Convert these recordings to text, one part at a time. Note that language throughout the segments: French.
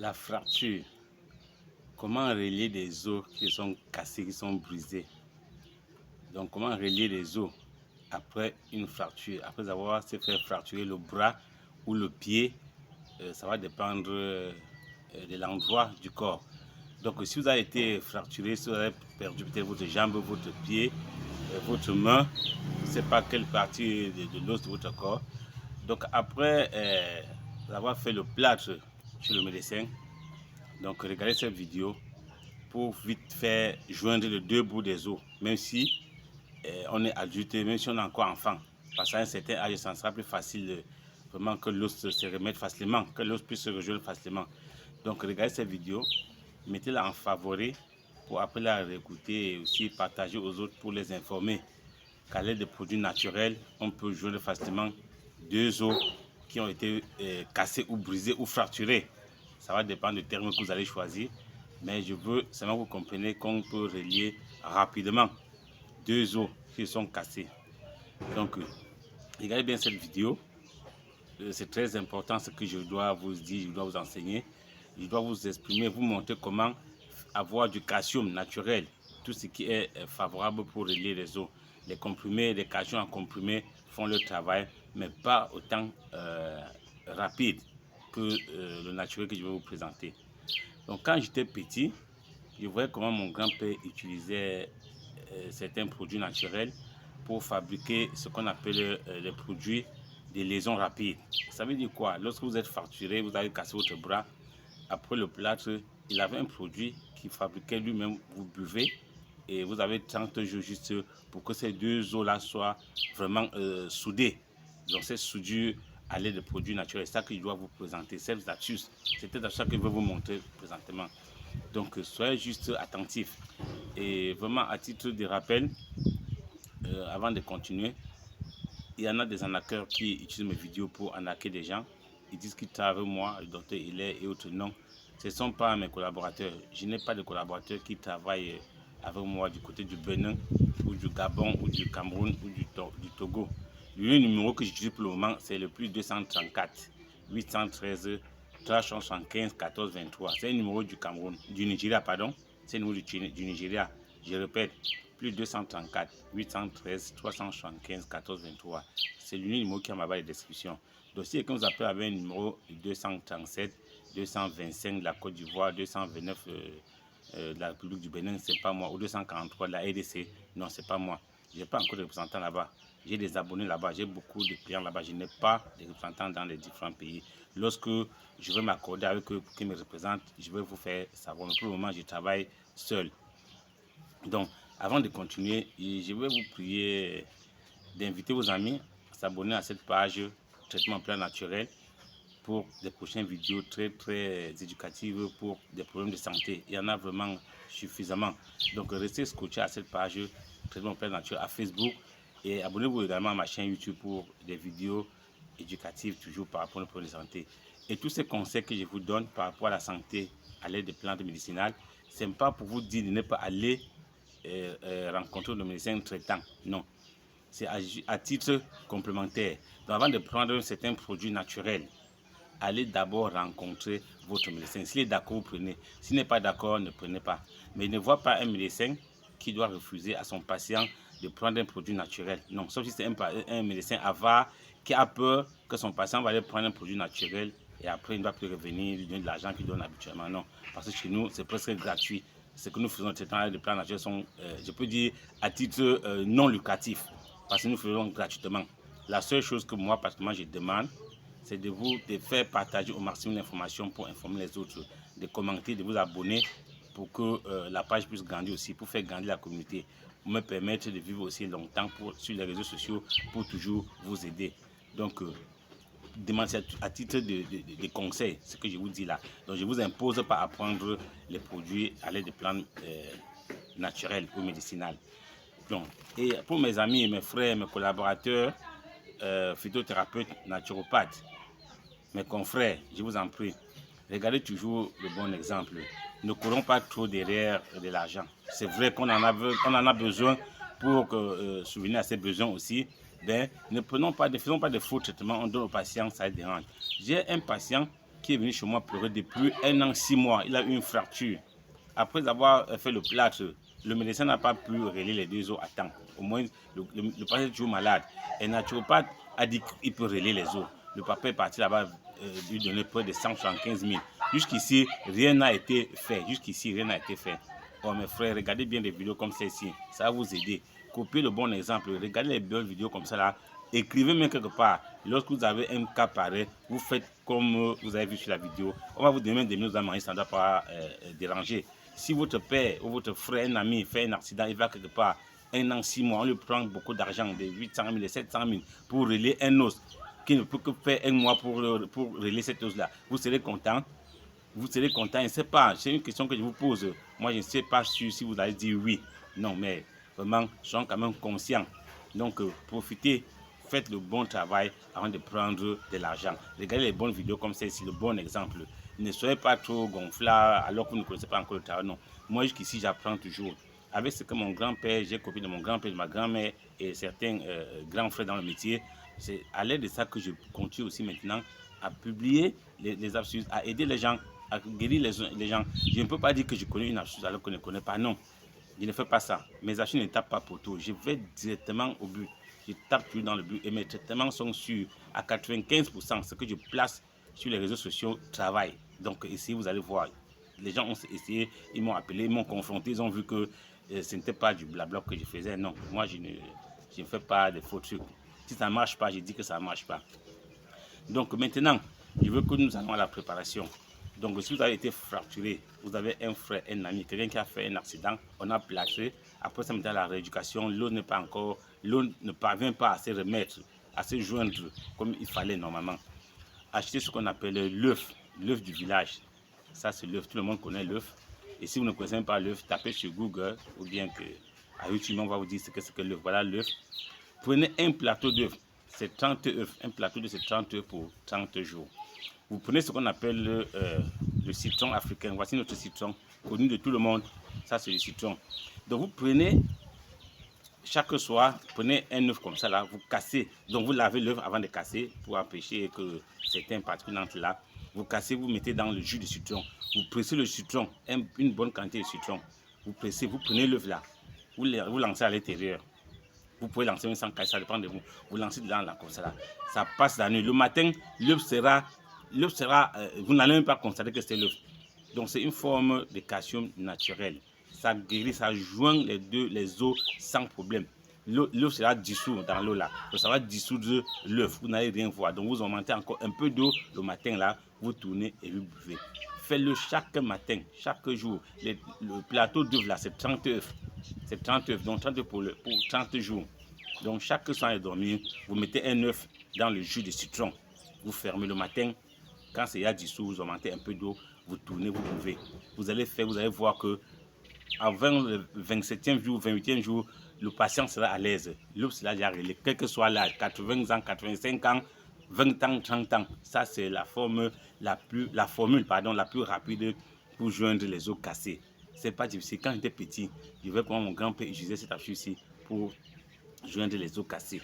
La fracture. Comment relier des os qui sont cassés, qui sont brisés. Donc, comment relier les os après une fracture, après avoir se fait fracturer le bras ou le pied, ça va dépendre de l'endroit du corps. Donc, si vous avez été fracturé, si vous avez perdu peut-être votre jambe, votre pied, votre main, je ne sais pas quelle partie de l'os de votre corps. Donc, après avoir fait le plâtre chez le médecin, donc regardez cette vidéo pour vite faire joindre les deux bouts des os, même si on est adulte, même si on est encore enfant. Parce qu'à un certain âge, ça sera plus facile vraiment que l'os se remette facilement, que l'os puisse se rejoindre facilement. Donc regardez cette vidéo, mettez-la en favori pour après la réécouter et aussi partager aux autres pour les informer qu'à l'aide de produits naturels, on peut joindre facilement deux os qui ont été cassés ou brisés ou fracturés. Ça va dépendre du terme que vous allez choisir, mais je veux seulement que vous compreniez qu'on peut relier rapidement deux os qui sont cassés. Donc, regardez bien cette vidéo. C'est très important ce que je dois vous dire, je dois vous enseigner. Je dois vous exprimer, vous montrer comment avoir du calcium naturel, tout ce qui est favorable pour relier les os. Les comprimés, les calciums en comprimés font le travail, mais pas autant rapide que le naturel que je vais vous présenter. Donc quand j'étais petit, je voyais comment mon grand-père utilisait certains produits naturels pour fabriquer ce qu'on appelle les produits de liaison rapide. Ça veut dire quoi? Lorsque vous êtes fracturé, vous avez cassé votre bras, après le plâtre, il avait un produit qu'il fabriquait lui-même, vous buvez et vous avez 30 jours juste pour que ces deux os-là soient vraiment soudés. Donc cette soudure à l'aide de produits naturels, c'est ça que je dois vous présenter, cette astuce. C'était ça que je vais vous montrer présentement. Donc soyez juste attentifs. Et vraiment à titre de rappel, avant de continuer, il y en a des arnaqueurs qui utilisent mes vidéos pour arnaquer des gens. Ils disent qu'ils travaillent avec moi, le docteur Hilaire et autres. Non, ce ne sont pas mes collaborateurs. Je n'ai pas de collaborateurs qui travaillent avec moi du côté du Bénin, ou du Gabon, ou du Cameroun, ou du Togo. Le numéro que j'utilise pour le moment, c'est le plus 234 813 375 14 23. C'est le numéro du Cameroun, du Nigeria, pardon. C'est le numéro du Nigeria. Je répète, plus 234 813 375 14 23. C'est le numéro qui est en bas de la description. Donc si quelqu'un vous appelle avec un numéro 237 225 de la Côte d'Ivoire, 229 de la République du Bénin, c'est pas moi, ou 243 de la RDC, non, c'est pas moi. Je n'ai pas encore de représentants là-bas. J'ai des abonnés là-bas, j'ai beaucoup de clients là-bas. Je n'ai pas de représentants dans les différents pays. Lorsque je vais m'accorder avec eux pour qu'ils me représentent, je vais vous faire savoir. Mais pour le moment, je travaille seul. Donc, avant de continuer, je vais vous prier d'inviter vos amis à s'abonner à cette page Traitement Plan Naturel pour des prochaines vidéos très éducatives pour des problèmes de santé. Il y en a vraiment suffisamment. Donc, restez scotché à cette page Traitement Plan Naturel à Facebook et abonnez-vous également à ma chaîne YouTube pour des vidéos éducatives toujours par rapport aux problèmes de santé. Et tous ces conseils que je vous donne par rapport à la santé à l'aide de plantes médicinales, ce n'est pas pour vous dire de ne pas aller rencontrer le médecin traitant. Non, c'est à titre complémentaire. Donc avant de prendre certains produits naturels, allez d'abord rencontrer votre médecin. S'il est d'accord, vous prenez. S'il n'est pas d'accord, ne prenez pas. Mais ne voit pas un médecin qui doit refuser à son patient de prendre un produit naturel. Non, sauf si c'est un médecin avare qui a peur que son patient va aller prendre un produit naturel et après il ne va plus revenir, lui donner de l'argent qu'il donne habituellement. Non, parce que chez nous, c'est presque gratuit. Ce que nous faisons, traitement de plants naturels sont, je peux dire, à titre non lucratif. Parce que nous faisons gratuitement. La seule chose que moi, particulièrement, je demande, c'est de vous faire partager au maximum l'information pour informer les autres, de commenter, de vous abonner pour que la page puisse grandir aussi, pour faire grandir la communauté, pour me permettre de vivre aussi longtemps sur les réseaux sociaux pour toujours vous aider. Donc, demandez à titre de conseil ce que je vous dis là. Donc, je vous impose pas à prendre les produits à l'aide de plantes naturelles ou médicinales. Donc, et pour mes amis, mes frères, mes collaborateurs, phytothérapeutes, naturopathes, mes confrères, je vous en prie, regardez toujours le bon exemple. Ne courons pas trop derrière de l'argent. C'est vrai qu'on en a besoin pour souvenir à ses besoins aussi. Ben, ne faisons pas de faux traitements, on donne aux patients, ça les dérange. J'ai un patient qui est venu chez moi pleurer depuis 1 an, 6 mois. Il a eu une fracture. Après avoir fait le plâtre, le médecin n'a pas pu relier les 2 os à temps. Au moins, le patient est toujours malade. Et naturopathe a dit qu'il peut relier les os. Le papa est parti là-bas, lui donner près de 175 000. Jusqu'ici, rien n'a été fait. Jusqu'ici, rien n'a été fait. Oh mes frères, regardez bien des vidéos comme celle-ci. Ça va vous aider. Copiez le bon exemple. Regardez les belles vidéos comme ça là. Écrivez même quelque part. Lorsque vous avez un cas pareil, vous faites comme vous avez vu sur la vidéo. On va vous donner des minutes à manger, ça ne doit pas déranger. Si votre père ou votre frère, un ami, fait un accident, il va quelque part 1 an, 6 mois, on lui prend beaucoup d'argent, de 800 000, de 700 000 pour relier un os qui ne peut que faire 1 mois pour relier cet os-là. Vous serez content? Vous serez content? Je ne sais pas. C'est une question que je vous pose. Moi, je ne sais pas si vous allez dire oui. Non, mais vraiment, soyons quand même conscients. Donc, profitez. Faites le bon travail avant de prendre de l'argent. Regardez les bonnes vidéos comme celle-ci, le bon exemple. Ne soyez pas trop gonflard alors que vous ne connaissez pas encore le travail. Non, moi jusqu'ici, j'apprends toujours. Avec ce que mon grand-père, j'ai copié de mon grand-père, de ma grand-mère et certains grands frères dans le métier, c'est à l'aide de ça que je continue aussi maintenant à publier les astuces, à aider les gens, à guérir les gens. Je ne peux pas dire que je connais une astuce alors que je ne connais pas. Non, je ne fais pas ça. Mes astuces ne tapent pas pour tout. Je vais directement au but. Je tape plus dans le but et mes traitements sont sûrs à 95%. Ce que je place sur les réseaux sociaux travaille. Donc ici, vous allez voir. Les gens ont essayé, ils m'ont appelé, ils m'ont confronté, ils ont vu que ce n'était pas du blabla que je faisais. Non, moi, je ne fais pas de faux trucs. Si ça ne marche pas, je dis que ça ne marche pas. Donc maintenant, je veux que nous allons à la préparation. Donc si vous avez été fracturé, vous avez un frère, un ami, quelqu'un qui a fait un accident, on a plâtré, après ça maintenant la rééducation, l'eau ne parvient pas à se remettre, à se joindre comme il fallait normalement. Achetez ce qu'on appelle l'œuf du village. Ça c'est l'œuf, tout le monde connaît l'œuf. Et si vous ne connaissez pas l'œuf, tapez sur Google ou bien que à YouTube on va vous dire ce que c'est que l'œuf. Voilà l'œuf. Prenez un plateau d'œuf, c'est 30 œufs, un plateau de c'est 30 œufs pour 30 jours. Vous prenez ce qu'on appelle le citron africain. Voici notre citron, connu de tout le monde. Ça, c'est le citron. Donc, vous prenez, chaque soir, prenez un œuf comme ça, là, vous cassez. Donc, vous lavez l'œuf avant de casser pour empêcher que certains particules entrent là. Vous cassez, vous mettez dans le jus de citron. Vous pressez le citron, une bonne quantité de citron. Vous pressez, vous prenez l'œuf là, vous lancez à l'intérieur. Vous pouvez lancer même sans casser, ça dépend de vous. Vous lancez dedans là, comme ça là. Ça passe la nuit. Le matin, l'œuf sera, vous n'allez même pas constater que c'est l'œuf. Donc c'est une forme de calcium naturel. Ça guérit, ça joint les os sans problème. L'œuf sera dissous dans l'eau là. Donc ça va dissoudre l'œuf. Vous n'allez rien voir. Donc vous augmentez encore un peu d'eau le matin là. Vous tournez et vous buvez. Faites-le chaque matin, chaque jour. Le plateau d'œuf là, c'est 30 œufs. C'est 30 œufs, donc 30 œufs pour 30 jours. Donc chaque soir de dormir, vous mettez un œuf dans le jus de citron. Vous fermez le matin. Quand c'est à dissous, vous augmentez un peu d'eau, vous tournez, vous buvez. Vous allez voir que avant le 27e jour, 28e jour, le patient sera à l'aise. L'œuf sera déjà réglé, quel que soit l'âge, 80 ans, 85 ans, 20 ans, 30 ans. Ça, c'est la formule la plus rapide pour joindre les os cassés. C'est pas difficile. Quand j'étais petit, je vais prendre mon grand-père utiliser cette astuce-ci pour joindre les os cassés.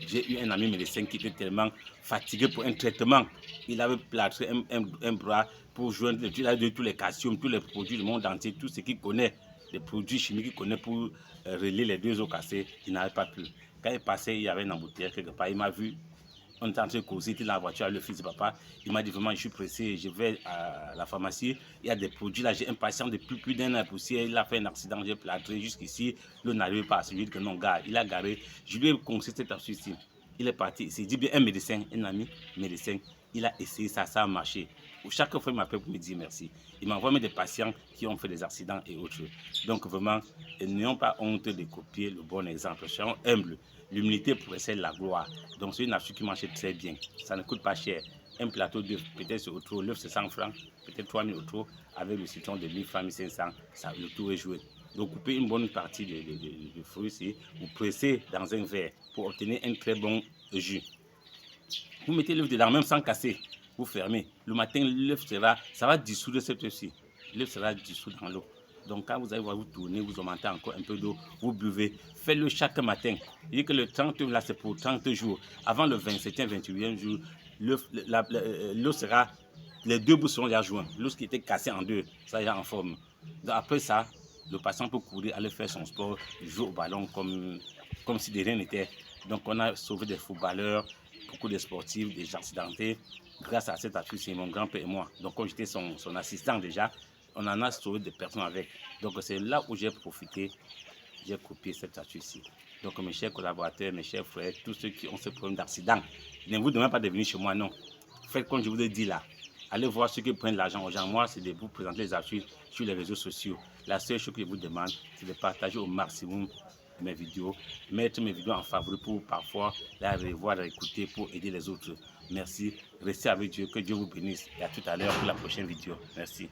J'ai eu un ami médecin qui était tellement fatigué pour un traitement. Il avait plâtré un bras pour joindre tous les calciums, tous les produits du monde entier, tout ce qu'il connaît, les produits chimiques qu'il connaît pour relier les 2 os cassés. Il n'avait pas pu. Quand il passait, il y avait un embouteillage quelque part. Il m'a vu. On était en train de causer, il était dans la voiture avec le fils de papa. Il m'a dit vraiment, je suis pressé, je vais à la pharmacie. Il y a des produits là, j'ai un patient depuis plus d'1 an poussière. Il a fait un accident, j'ai plâtré jusqu'ici. L'eau n'arrive pas à se lui dire que non, gars, il a garé. Je lui ai conseillé cette astuce-ci. Il est parti, il s'est dit bien un médecin, un ami médecin. Il a essayé ça, ça a marché. Chaque fois, il m'appelle pour me dire merci. Il m'envoie même des patients qui ont fait des accidents et autres. Donc vraiment, n'ayons pas honte de copier le bon exemple. Soyons humbles. L'humilité précède la gloire. Donc c'est une astuce qui marche très bien. Ça ne coûte pas cher. Un plateau d'œufs, peut-être c'est autour, l'œuf c'est 100 francs, peut-être 3000 autour, avec le citron de 1000 francs, 1500, ça, le tour est joué. Donc coupez une bonne partie de fruits ici, vous pressez dans un verre pour obtenir un très bon jus. Vous mettez l'œuf dedans, même sans casser, vous fermez. Le matin, l'œuf ça va dissoudre cet œuf-ci. L'œuf sera dissous dans l'eau. Donc quand vous allez voir, vous tournez, vous augmentez encore un peu d'eau, vous buvez. Faites-le chaque matin. Il dit que le 30 là, c'est pour 30 jours. Avant le 27e, 28e jour, l'eau sera les deux bouts seront déjà joints. L'os qui était cassé en deux, ça déjà en forme. Donc après ça, le patient peut courir, aller faire son sport, jouer au ballon comme si de rien n'était. Donc on a sauvé des footballeurs, beaucoup de sportifs, des accidentés, grâce à cette astuce, c'est mon grand-père et moi. Donc quand j'étais son assistant déjà, on en a sauvé des personnes avec. Donc c'est là où j'ai profité, j'ai copié cette astuce-ci. Donc mes chers collaborateurs, mes chers frères, tous ceux qui ont ce problème d'accident, ne vous demandez pas de venir chez moi, non. Faites comme je vous ai dit là. Allez voir ceux qui prennent l'argent aux gens. Moi, c'est de vous présenter les astuces sur les réseaux sociaux. La seule chose que je vous demande, c'est de partager au maximum mes vidéos, mettre mes vidéos en favori pour parfois la revoir, la écouter pour aider les autres. Merci. Restez avec Dieu. Que Dieu vous bénisse. Et à tout à l'heure pour la prochaine vidéo. Merci.